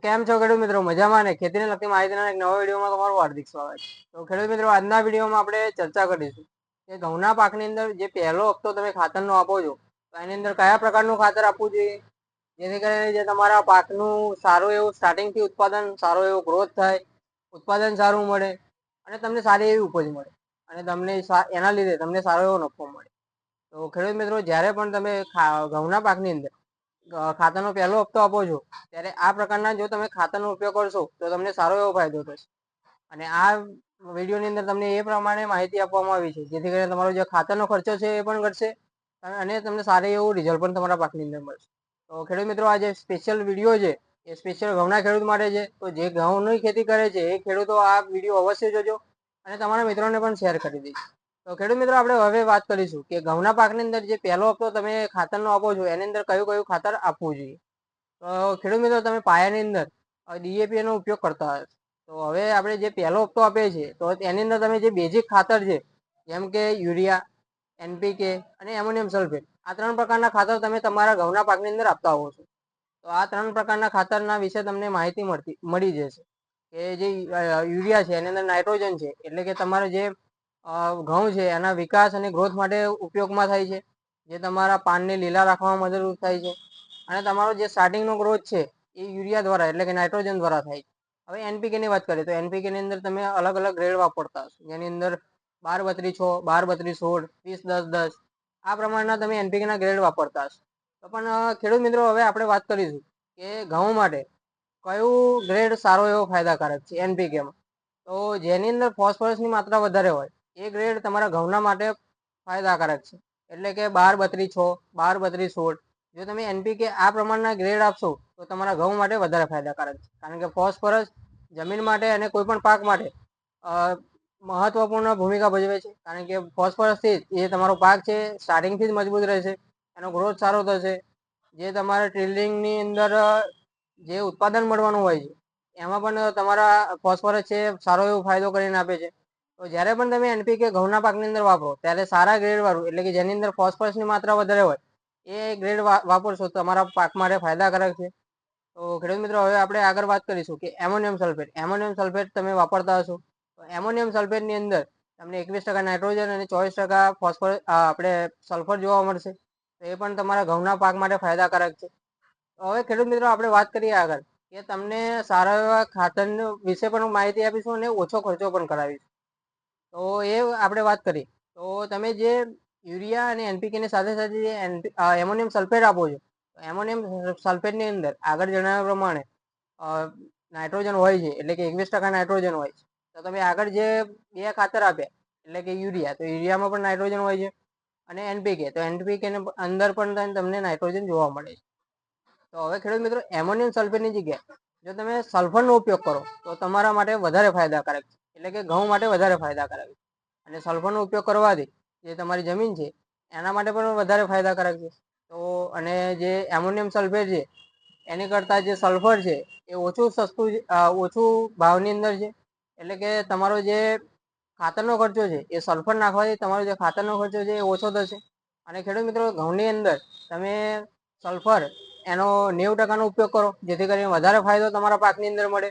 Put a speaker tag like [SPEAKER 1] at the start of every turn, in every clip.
[SPEAKER 1] કેમ છો ખેડૂત મિત્રો? મજામાં ને? ખેતીને લગતી માહિતીના એક નવા વિડીયોમાં તમારું હાર્દિક સ્વાગત છે. તો ખેડૂત મિત્રો, આજના વિડીયોમાં આપણે ચર્ચા કરીશું કે ઘઉંના પાકની અંદર જે પહેલો હપ્તો તમે ખાતરનો આપો છો, તો એની અંદર કયા પ્રકારનું ખાતર આપવું જોઈએ, જેથી કરીને જે તમારા પાકનું સારું એવું સ્ટાર્ટિંગથી ઉત્પાદન, સારો એવો ગ્રોથ થાય, ઉત્પાદન સારું મળે અને તમને સારી એવી ઉપજ મળે અને તમને એના લીધે તમને સારો એવો નફો મળે. તો ખેડૂત મિત્રો, જ્યારે પણ તમે ઘઉંના પાકની અંદર ખાતરનો પહેલો હપ્તો આપો છો, ત્યારે આ પ્રકારના જો તમે ખાતરનો ઉપયોગ કરશો તો તમને સારો એવો ફાયદો થશે. અને આ વિડીયોની અંદર તમને એ પ્રમાણે માહિતી આપવામાં આવી છે, જેથી કરીને તમારો જે ખાતરનો ખર્ચો છે એ પણ ઘટશે અને તમને સારું એવું રિઝલ્ટ પણ તમારા પાકની અંદર મળશે. તો ખેડૂત મિત્રો, આ જે સ્પેશિયલ વિડીયો છે એ સ્પેશિયલ ઘઉંના ખેડૂત માટે છે. તો જે ઘઉંની ખેતી કરે છે એ ખેડૂતો આ વિડીયો અવશ્ય જોજો અને તમારા મિત્રોને પણ શેર કરી દેજો. તો ખેડૂત મિત્રો, આપણે હવે વાત કરીશું કે ઘઉંના પાકની અંદર જે પહેલો હપ્તો તમે ખાતરનો આપો છો, એની અંદર કયું કયું ખાતર આપવું જોઈએ. તો ખેડૂત મિત્રો, તમે પાયાની અંદર ડીએપી નો ઉપયોગ કરતા હોય, તો હવે આપણે જે પહેલો હપ્તો આપીએ છીએ તો એની અંદર તમે જે બેઝિક ખાતર છે, જેમ કે યુરિયા, એનપીકે અને એમોનિયમ સલ્ફેટ, આ 3 પ્રકારના ખાતર તમે તમારા ઘઉંના પાકની અંદર આપતા હોવો છો. તો આ 3 પ્રકારના ખાતરના વિશે તમને માહિતી મળી જશે કે જે યુરિયા છે એની અંદર નાઇટ્રોજન છે, એટલે કે તમારે જે ઘઉં છે એના વિકાસ અને ગ્રોથ માટે ઉપયોગમાં થાય છે, જે તમારા પાનને લીલા રાખવામાં મદદરૂપ થાય છે અને તમારો જે સ્ટાર્ટિંગનો ગ્રોથ છે એ યુરિયા દ્વારા એટલે કે નાઇટ્રોજન દ્વારા થાય છે. હવે એનપીકે ની વાત કરીએ તો એનપીકે ની અંદર તમે અલગ અલગ ગ્રેડ વાપરતા હશો, જેની અંદર 12-32-6, 12-32-16, 30-10-10 આ પ્રમાણના તમે એનપીકે ના ગ્રેડ વાપરતા હશો. તો પણ ખેડૂત મિત્રો, હવે આપણે વાત કરીશું કે ઘઉં માટે કયું ગ્રેડ સારો એવો ફાયદાકારક છે એનપીકેમાં. તો જેની અંદર ફોસ્ફરસની માત્રા વધારે હોય એ ગ્રેડ તમારા ઘઉંના માટે ફાયદાકારક છે, એટલે કે 12-32-6, 12-32-16. જો તમે એનપીકે આ પ્રમાણના ગ્રેડ આપશો તો તમારા ઘઉં માટે વધારે ફાયદાકારક છે, કારણ કે ફોસ્ફરસ જમીન માટે અને કોઈ પણ પાક માટે મહત્વપૂર્ણ ભૂમિકા ભજવે છે, કારણ કે ફોસ્ફરસથી એ તમારો પાક છે સ્ટાર્ટિંગથી જ મજબૂત રહેશે, એનો ગ્રોથ સારો થશે, જે તમારા ટ્રેલિંગની અંદર જે ઉત્પાદન મળવાનું હોય છે એમાં પણ તમારા ફોસ્ફરસ છે સારો એવો ફાયદો કરીને આપે છે. તો જ્યારે પણ તમે એનપીકે ઘઉંના પાકની અંદર વાપરો ત્યારે સારા ગ્રેડ વાળું, એટલે કે જેની અંદર ફોસ્ફરસની માત્રા વધારે હોય એ ગ્રેડ વાપરશો તો તમારા પાક માટે ફાયદાકારક છે. તો ખેડૂત મિત્રો, હવે આપણે આગળ વાત કરીશું કે એમોનિયમ સલ્ફેટ. એમોનિયમ સલ્ફેટ તમે વાપરતા હશો, તો એમોનિયમ સલ્ફેટની અંદર તમને 21% નાઇટ્રોજન અને 24% ફોસ્ફરસ આપણે સલ્ફર જોવા મળશે. તો એ પણ તમારા ઘઉંના પાક માટે ફાયદાકારક છે. હવે ખેડૂત મિત્રો, આપણે વાત કરીએ આગળ કે તમને સારા એવા ખાતર વિશે પણ માહિતી આપીશું અને ઓછો ખર્ચો પણ કરાવીશું. તો એ આપણે વાત કરીએ તો તમે જે યુરિયા અને એનપીકે ની સાથે સાથે જે એમોનિયમ સલ્ફેટ આપો છો, તો એમોનિયમ સલ્ફેટની અંદર આગળ જણાવ્યા પ્રમાણે નાઇટ્રોજન હોય છે, એટલે કે 21% નાઇટ્રોજન હોય છે. તો તમે આગળ જે 2 ખાતર આપ્યા એટલે કે યુરિયા, તો યુરિયામાં પણ નાઇટ્રોજન હોય છે અને એનપીકે, તો એનપીકે ની અંદર પણ તમને નાઇટ્રોજન જોવા મળે છે. તો હવે ખેડૂત મિત્રો, એમોનિયમ સલ્ફેટની જગ્યાએ જો તમે સલ્ફરનો ઉપયોગ કરો તો તમારા માટે વધારે ફાયદાકારક છે, એટલે કે ઘઉં માટે વધારે ફાયદાકારક છે. અને સલ્ફરનો ઉપયોગ કરવાથી જે તમારી જમીન છે એના માટે પણ વધારે ફાયદાકારક છે. તો અને જે એમોનિયમ સલ્ફેટ છે એની કરતાં જે સલ્ફર છે એ ઓછું સસ્તું, ઓછું ભાવની અંદર છે, એટલે કે તમારો જે ખાતરનો ખર્ચો છે એ સલ્ફર નાખવાથી તમારો જે ખાતરનો ખર્ચો છે એ ઓછો થશે. અને ખેડૂત મિત્રો, ઘઉંની અંદર તમે સલ્ફર એનો 90% નો ઉપયોગ કરો, જેથી કરીને વધારે ફાયદો તમારા પાકની અંદર મળે.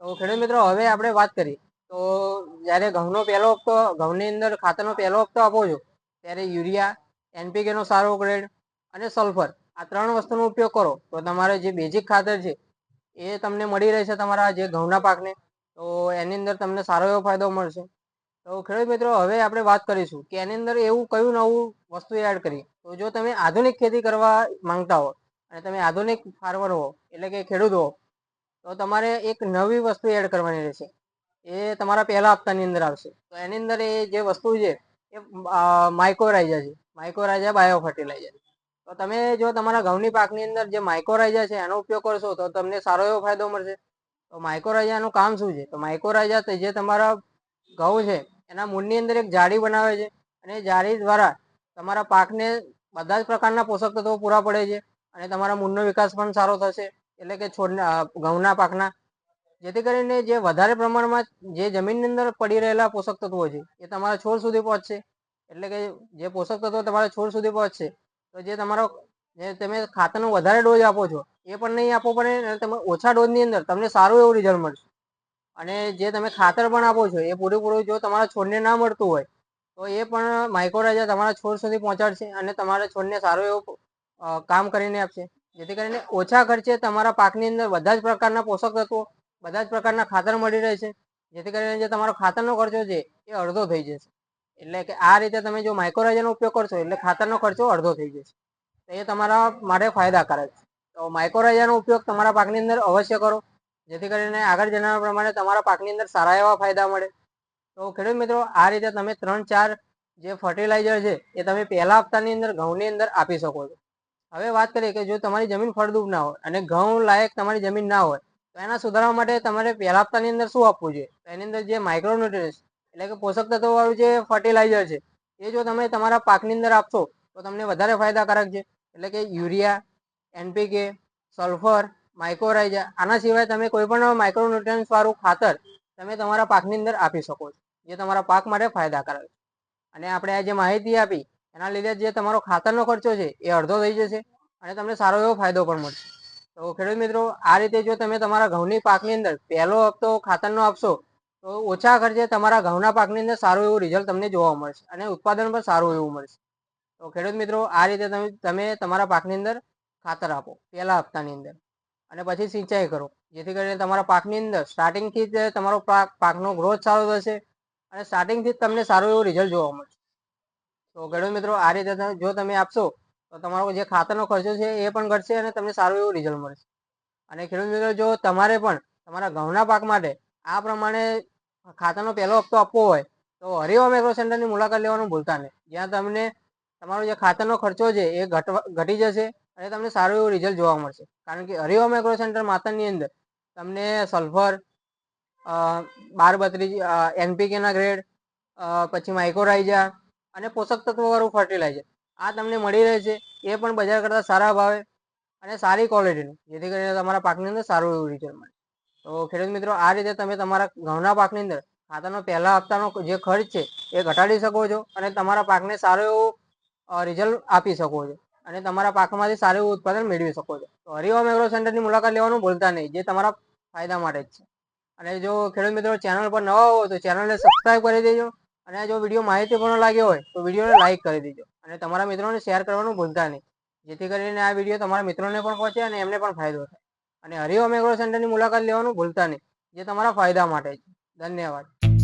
[SPEAKER 1] તો ખેડૂત મિત્રો, હવે આપણે વાત કરીએ તો જ્યારે ઘઉંનો પહેલો હપ્તો, ઘઉંની અંદર ખાતરનો પહેલો હપ્તો આપો છો ત્યારે યુરિયા, એનપીકે નો સારો ગ્રેડ અને સલ્ફર, આ 3 વસ્તુનો ઉપયોગ કરો તો તમારે જે બેઝિક ખાતર છે એ તમને મળી રહેશે તમારા જે ઘઉંના પાકને. તો એની અંદર તમને સારો એવો ફાયદો મળશે. તો ખેડૂત મિત્રો, હવે આપણે વાત કરીશું કે એની અંદર એવું કયું નવું વસ્તુ એડ કરીએ. તો જો તમે આધુનિક ખેતી કરવા માંગતા હો અને તમે આધુનિક ફાર્મર હો, એટલે કે ખેડૂત હો, તો તમારે એક નવી વસ્તુ એડ કરવાની રહેશે. એ તમારા પહેલા હપ્તાની અંદર આવશે. તો એની અંદર એ જે વસ્તુ છે એ માઇક્રોરાઇઝા છે, માઇક્રોરાઇઝા બાયો ફર્ટિલાઇઝર. તો તમે જો તમારા ઘઉંની પાકની અંદર જે માઇક્રોરાઇઝા છે એનો ઉપયોગ કરશો તો તમને સારો એવો ફાયદો મળશે. તો માઇક્રોરાઇઝાનું કામ શું છે? તો માઇક્રોરાઇઝા જે તમારા ઘઉં છે એના મૂળની અંદર એક જાળી બનાવે છે અને જાળી દ્વારા તમારા પાકને બધા જ પ્રકારના પોષક તત્વો પૂરા પડે છે અને તમારા મૂળનો વિકાસ પણ સારો થશે, એટલે કે છોડના ઘઉંના પાકના, જેથી કરીને જે વધારે પ્રમાણમાં જે જમીનની અંદર પડી રહેલા પોષક તત્વો છે એ તમારા છોડ સુધી પહોંચશે, એટલે કે જે પોષક તત્વો તમારા છોડ સુધી પહોંચશે તો જે તમારો જે તમે ખાતરનો વધારે ડોઝ આપો છો એ પણ નહીં આપવો પડે અને તમે ઓછા ડોઝની અંદર તમને સારું એવું રિઝલ્ટ મળશે. અને જે તમે ખાતર પણ આપો છો એ પૂરેપૂરું જો તમારા છોડને ના મળતું હોય તો એ પણ માઇક્રોરાઇઝા તમારા છોડ સુધી પહોંચાડશે અને તમારા છોડને સારું એવું કામ કરીને આપશે. જેથી કરીને ઓછા ખર્ચે તમારા પાકની અંદર બધા જ પ્રકારના પોષક તત્વો, બધા જ પ્રકારના ખાતર મળી રહે છે. જેથી કરીને જે તમારો ખાતરનો ખર્ચો છે એ અડધો થઈ જશે. એટલે કે આ રીતે તમે જો માઇક્રોરાઇઝાનો ઉપયોગ કરશો એટલે ખાતરનો ખર્ચો અડધો થઈ જશે. તો એ તમારા માટે ફાયદાકારક છે. તો માઇક્રોરાઇઝાનો ઉપયોગ તમારા પાકની અંદર અવશ્ય કરો, જેથી કરીને આગળ જણાવ્યા પ્રમાણે તમારા પાકની અંદર સારા એવા ફાયદા મળે. તો ખેડૂત મિત્રો આ રીતે તમે 3-4 જે ફર્ટિલાઇઝર છે એ તમે પહેલા હપ્તાની અંદર ઘઉંની અંદર આપી શકો છો. હવે વાત કરીએ કે જો તમારી જમીન ફળદ્રુપ ના હોય અને ઘઉં લાયક તમારી જમીન ના હોય તો એના સુધારવા માટે તમારે પહેલા હપ્તાની અંદર શું આપવું જોઈએ? તો એની અંદર જે માઇક્રોન્યુટ્રિયન્ટ્સ એટલે કે પોષક તત્વો વાળું જે ફર્ટિલાઇઝર છે એ જો તમે તમારા પાકની અંદર આપશો તો તમને વધારે ફાયદાકારક છે. એટલે કે યુરિયા, NPK, સલ્ફર, માઇક્રોરાઇઝા, આના સિવાય તમે કોઈ પણ માઇક્રોન્યુટ્રિયન્ટ્સ વાળું ખાતર તમે તમારા પાકની અંદર આપી શકો છો, જે તમારા પાક માટે ફાયદાકારક છે. અને આપણે આ જે માહિતી આપી એના લીધે જે તમારો ખાતરનો ખર્ચો છે એ અડધો થઈ જશે અને તમને સારો એવો ફાયદો પણ મળશે. તો ખેડૂત મિત્રો આ રીતે જો તમે તમારા ઘઉંની પાકની અંદર પહેલો હપ્તો ખાતરનો આપશો તો ઓછા ખર્ચે તમારા ઘઉંના પાકની અંદર સારું એવું રિઝલ્ટ તમને જોવા મળશે અને ઉત્પાદન પણ સારું એવું મળશે. તો ખેડૂત મિત્રો આ રીતે તમે તમારા પાકની અંદર ખાતર આપો પહેલા હપ્તાની અંદર અને પછી સિંચાઈ કરો, જેથી કરીને તમારા પાકની અંદર સ્ટાર્ટિંગથી જ તમારો પાકનો ગ્રોથ સારો થશે અને સ્ટાર્ટિંગથી જ તમને સારું એવું રિઝલ્ટ જોવા મળશે. તો ખેડૂત મિત્રો આ રીતે જો તમે આપશો તો તમારો જે ખાતરનો ખર્ચો છે એ પણ ઘટશે અને તમને સારું એવું રિઝલ્ટ મળશે. અને ખેડૂત મિત્રો જો તમારે પણ તમારા ઘઉંના પાક માટે આ પ્રમાણે ખાતરનો પહેલો હપ્તો આપવો હોય તો હરિઓમ એગ્રો સેન્ટરની મુલાકાત લેવાનું ભૂલતા નહીં. જ્યાં તમને તમારો જે ખાતરનો ખર્ચો છે એ ઘટી જશે અને તમને સારું એવું રિઝલ્ટ જોવા મળશે. કારણ કે હરિઓમ એગ્રો સેન્ટર માતરની અંદર તમને સલ્ફર, 12-32, NPKના ગ્રેડ, પછી માઇક્રોરાઇઝા અને પોષક તત્વોવાળું ફર્ટિલાઇઝર આ તમને મળી રહે છે. એ પણ બજાર કરતાં સારા ભાવે અને સારી ક્વોલિટીનું, જેથી કરીને તમારા પાકની અંદર સારું એવું રિઝલ્ટ મળે. તો ખેડૂત મિત્રો આ રીતે તમે તમારા ઘઉંના પાકની અંદર ખાતરનો પહેલા હપ્તાનો જે ખર્ચ છે એ ઘટાડી શકો છો અને તમારા પાકને સારું એવું રિઝલ્ટ આપી શકો છો અને તમારા પાકમાંથી સારું એવું ઉત્પાદન મેળવી શકો છો. તો હરિઓમ એગ્રો સેન્ટરની મુલાકાત લેવાનું ભૂલતા નહીં, જે તમારા ફાયદા માટે જ છે. અને જો ખેડૂત મિત્રો ચેનલ પર નવા હો તો ચેનલને સબસ્ક્રાઈબ કરી દેજો અને જો વિડીયો માહિતીપૂર્ણ લાગ્યો હોય તો વિડીયોને લાઇક કરી દેજો અને તમારા મિત્રોને શેર કરવાનું ભૂલતા નહીં, જેથી કરીને આ વિડીયો તમારા મિત્રોને પણ પહોંચે અને એમને પણ ફાયદો થાય. અને હરિઓમ એગ્રો સેન્ટરની મુલાકાત લેવાનું ભૂલતા નહીં, જે તમારા ફાયદા માટે છે. ધન્યવાદ.